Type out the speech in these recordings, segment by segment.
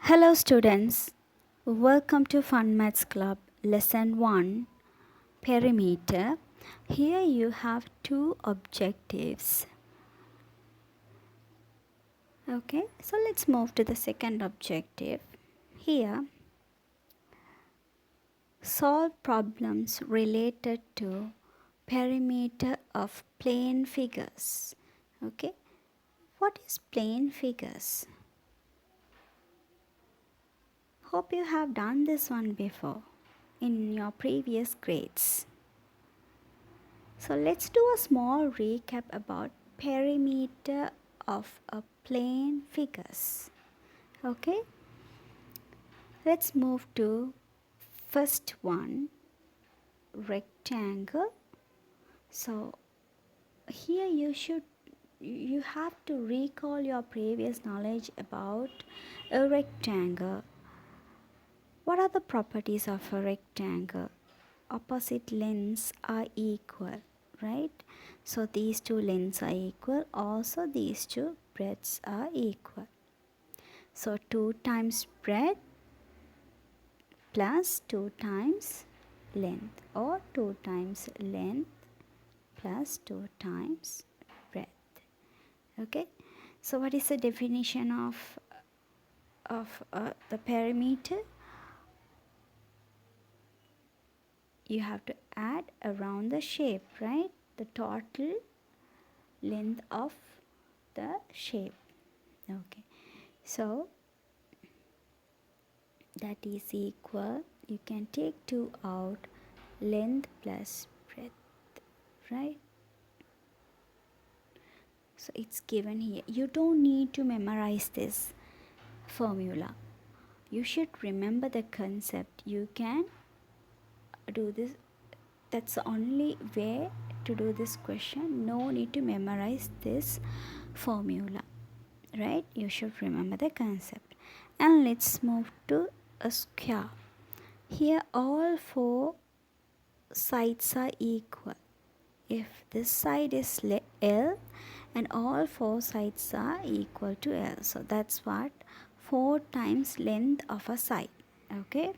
Hello students, welcome to Fun Maths Club Lesson 1 Perimeter. Here you have two objectives. Okay, so let's move to the second objective. Here, solve problems related to perimeter of plane figures. Okay, what is plane figures? Hope you have done this one before in your previous grades. So let's do a small recap about perimeter of a plane figures. Okay, let's move to first one, rectangle. So here you have to recall your previous knowledge about a rectangle. What are the properties of a rectangle? Opposite lengths are equal, right? So these two lengths are equal, also these two breadths are equal. So 2 times breadth plus 2 times length, or 2 times length plus 2 times breadth. Okay, so what is the definition of the perimeter? You have to add around the shape, right? The total length of the shape. Okay, so that is equal, you can take 2 out, length plus breadth, right? So it's given here. You don't need to memorize this formula. You should remember the concept. You can do this. That's the only way to do this question. No need to memorize this formula, right? You should remember the concept. And let's move to a square. Here all 4 sides are equal. If this side is L and all 4 sides are equal to L, so that's what 4 times length of a side. Okay,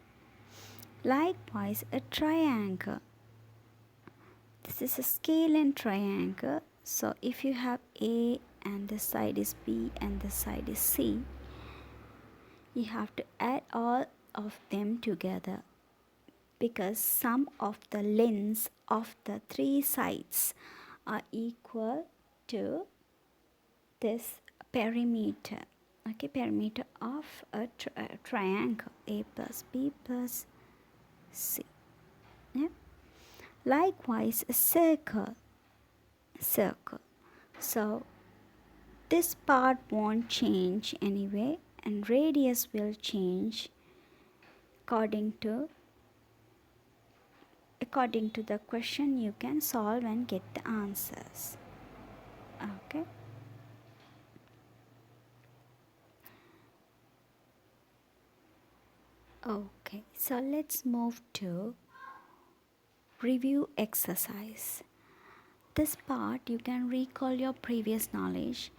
likewise a triangle. This is a scale and triangle. So if you have A and the side is B and the side is C, you have to add all of them together, because sum of the lengths of the 3 sides are equal to this perimeter. Okay, perimeter of a triangle, A plus B plus C. Yeah. Likewise a circle. So this part won't change anyway, and radius will change according to the question you can solve and get the answers. Okay, so let's move to review exercise. This part you can recall your previous knowledge.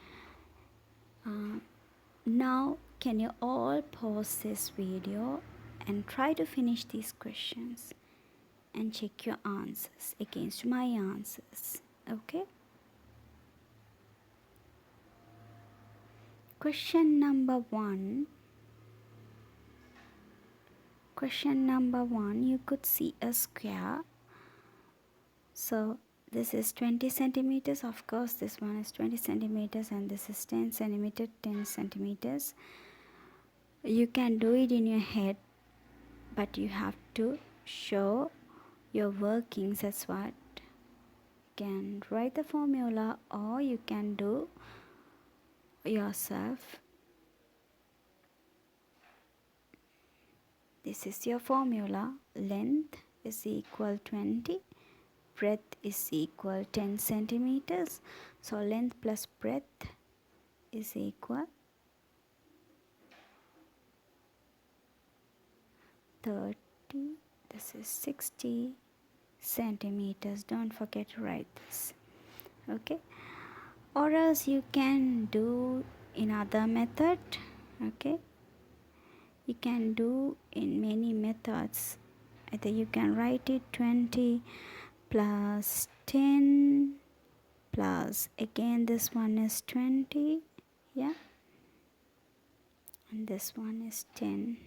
Now can you all pause this video and try to finish these questions and check your answers against my answers. Okay, question number 1, you could see a square. So this is 20 centimeters. Of course this one is 20 centimeters and this is 10 centimeters, 10 centimeters. You can do it in your head, but you have to show your workings. That's what you can write the formula, or you can do yourself. This is your formula. Length is equal 20, breadth is equal 10 centimeters. So length plus breadth is equal 30. This is 60 centimeters. Don't forget to write this. Okay, or else you can do in other method. Okay, You can do in many methods. Either you can write it 20 plus 10 plus again this one is 20, yeah, and this one is 10.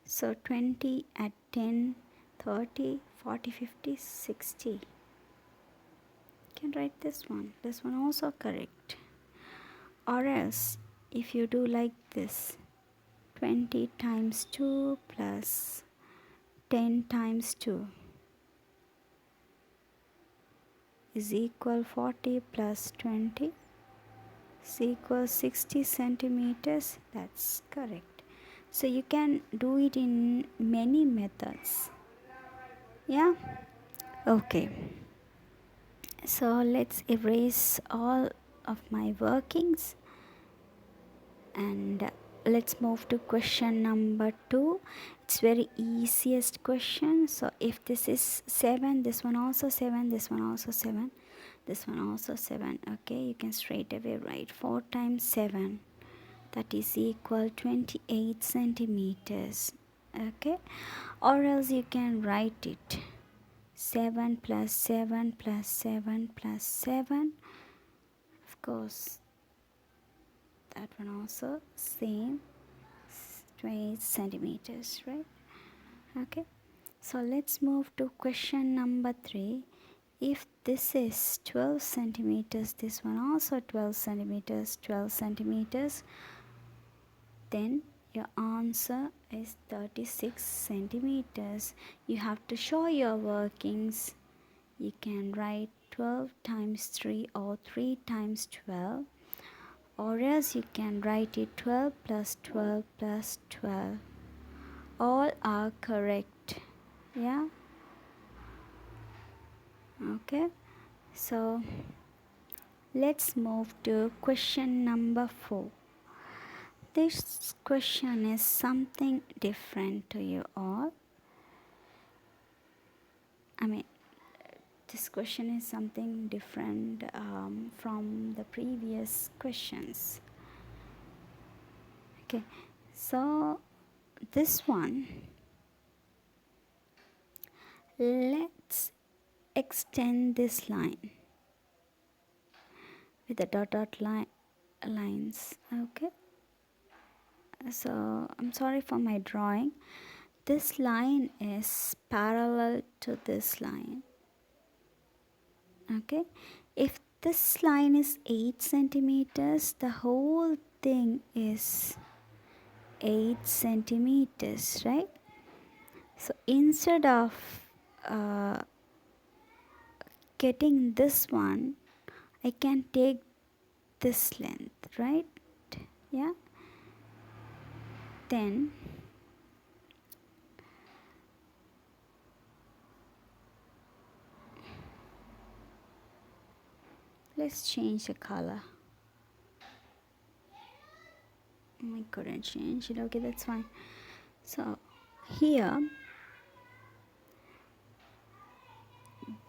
So 20 at 10, 30, 40, 50, 60. You can write this one also correct. Or else if you do like this, 20 times 2 plus 10 times 2 is equal 40 plus 20 is equal 60 centimeters. That's correct. So you can do it in many methods. Yeah, okay. So let's erase all of my workings and let's move to question number 2. It's very easiest question. So if this is 7, this one also 7, this one also 7, this one also 7. Okay, you can straight away write 4 times 7, that is equal 28 centimeters. Okay, or else you can write it 7 plus 7 plus 7 plus 7. Of course, that one also same, 28 centimeters, right? Okay, so let's move to question number 3. If this is 12 centimeters, this one also 12 centimeters, 12 centimeters, then your answer is 36 centimeters. You have to show your workings. You can write 12 times 3 or 3 times 12, or else you can write it 12 plus 12 plus 12. All are correct. Yeah, okay. So let's move to question number 4. This question is something different to you all. I mean, this question is something different from the previous questions. Okay, so this one, let's extend this line with the dot lines. Okay, so I'm sorry for my drawing. This line is parallel to this line. Okay, if this line is 8 centimeters, the whole thing is 8 centimeters, right? So instead of getting this one, I can take this length, right? Yeah, then let's change the color. I couldn't change it. Okay, that's fine. So here,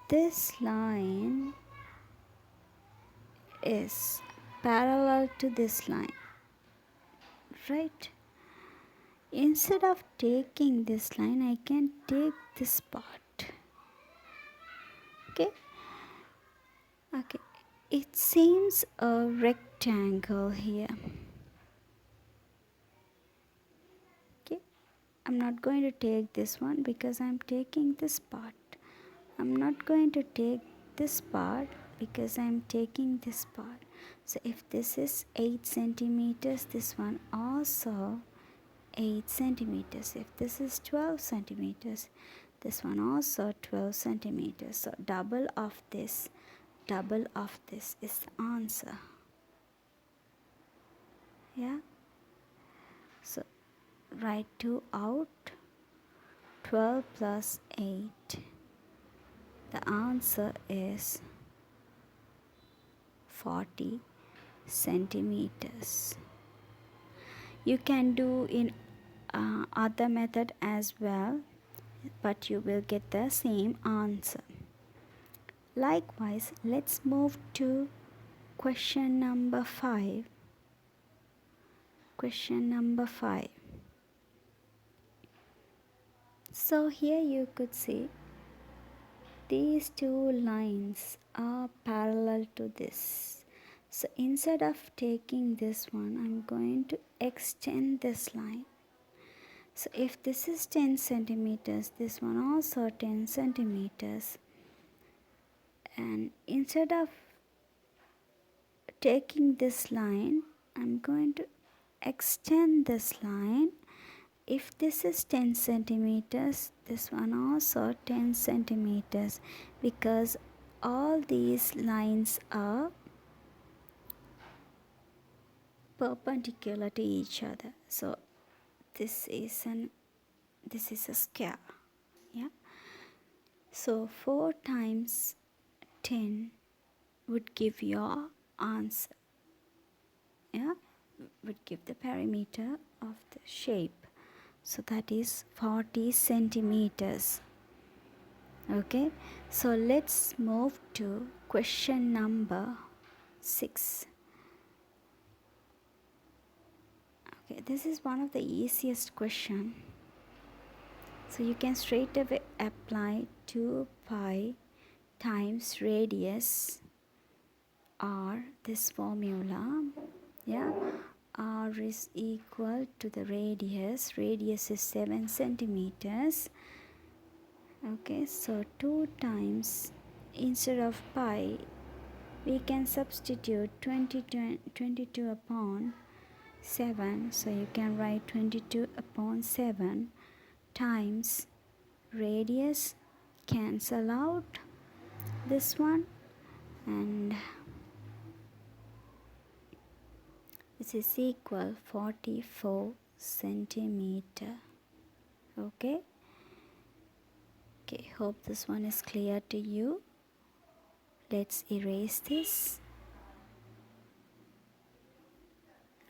this line is parallel to this line, right? Instead of taking this line, I can take this part. Okay, okay, it seems a rectangle here. Okay, I'm not going to take this one because I'm taking this part. I'm not going to take this part because I'm taking this part. So if this is 8 centimeters, this one also 8 centimeters. If this is 12 centimeters, this one also 12 centimeters. So double of this is the answer. Yeah, so write 2 out. 12 plus 8, the answer is 40 centimeters. You can do in other method as well, but you will get the same answer. Likewise, let's move to question number 5. question number 5. So here you could see these two lines are parallel to this. So instead of taking this one, I'm going to extend this line. So if this is 10 centimeters, this one also 10 centimeters. And instead of taking this line, I'm going to extend this line. If this is 10 centimeters, this one also 10 centimeters, because all these lines are perpendicular to each other. So this is a square. Yeah. So 4 times 10 would give your answer. Yeah, would give the perimeter of the shape. So that is 40 centimeters. Okay, so let's move to question number 6. Okay, this is one of the easiest question. So you can straight away apply 2 pi times radius r, this formula. Yeah, r is equal to the radius. Radius is 7 centimeters. Okay, so 2 times, instead of pi, we can substitute 22 upon 7. So you can write 22 upon 7 times radius, cancel out this one, and this is equal 44 centimeter. Okay, hope this one is clear to you. Let's erase this.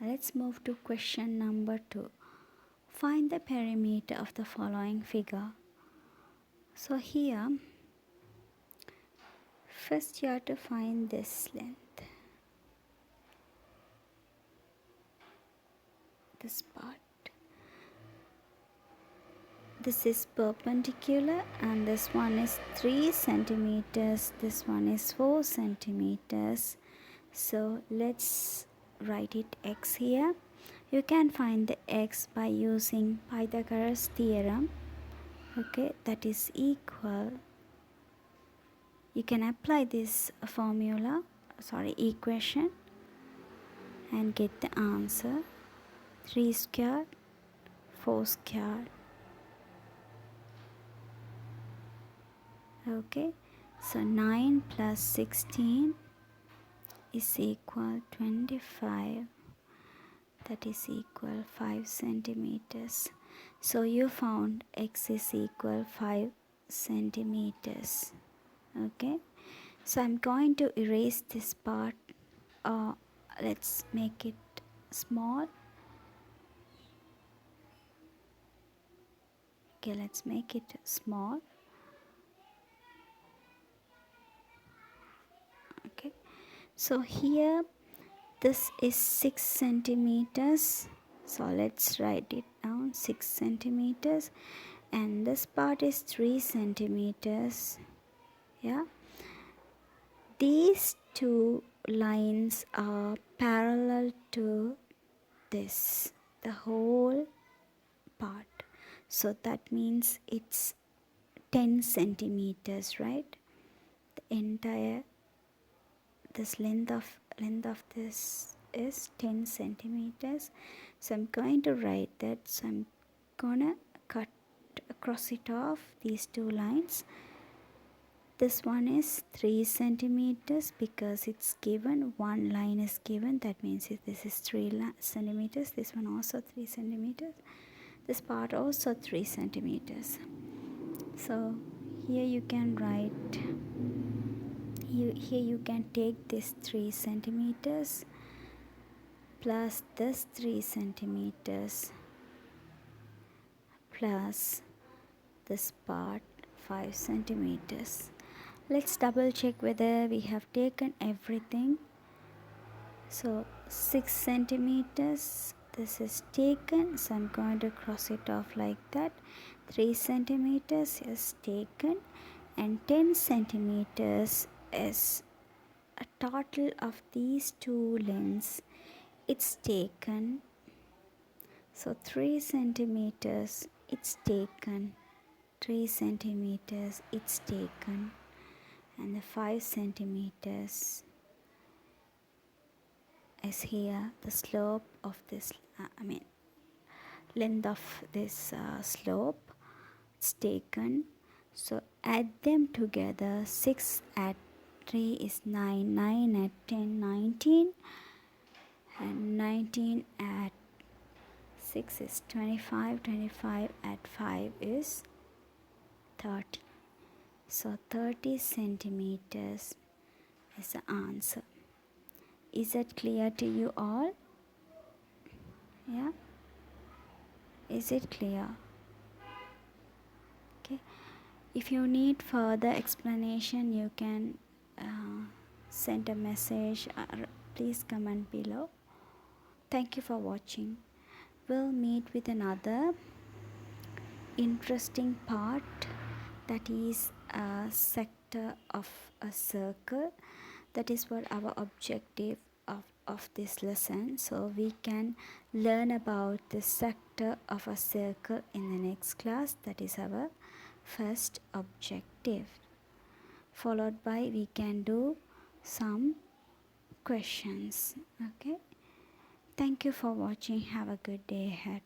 Let's move to question number 2. Find the perimeter of the following figure. So here, first you have to find this length, this part. This is perpendicular, and this one is 3 centimeters, this one is 4 centimeters. So let's write it x here. You can find the x by using Pythagoras theorem. Okay, that is equal. You can apply this equation, and get the answer 3 squared, 4 squared. Okay, so 9 plus 16 is equal 25. That is equal 5 centimeters. So you found x is equal 5 centimeters. Okay, so I'm going to erase this part. Let's make it small. Okay, let's make it small. Okay, so here this is 6 centimeters. So let's write it down, 6 centimeters, and this part is 3 centimeters. Yeah, these two lines are parallel to this, the whole part. So that means it's 10 centimeters, right? The entire, this length of this is 10 centimeters. So I'm going to write that. So I'm gonna cross it off, these two lines. This one is 3 centimeters because it's given, one line is given. That means this is 3 centimeters. This one also 3 centimeters. This part also 3 centimeters. So here you can write, here you can take this 3 centimeters plus this 3 centimeters plus this part 5 centimeters. Let's double check whether we have taken everything. So 6 centimeters this is taken, so I'm going to cross it off like that. 3 centimeters is taken, and 10 centimeters is a total of these two lengths, it's taken. So 3 centimeters it's taken, 3 centimeters it's taken, and the 5 centimeters is here. The slope of this length of this slope it's taken. So add them together. 6 at 3 is 9, 9 at 10 19, and 19 at 6 is 25, 25 at 5 is 30. So 30 centimeters is the answer. Is it clear to you all? Yeah? Is it clear? Okay. If you need further explanation, you can send a message or please comment below. Thank you for watching. We'll meet with another interesting part, that is a sector of a circle. That is what our objective of this lesson. So we can learn about the sector of a circle in the next class. That is our first objective. Followed by we can do some questions. Okay. Thank you for watching. Have a good day ahead.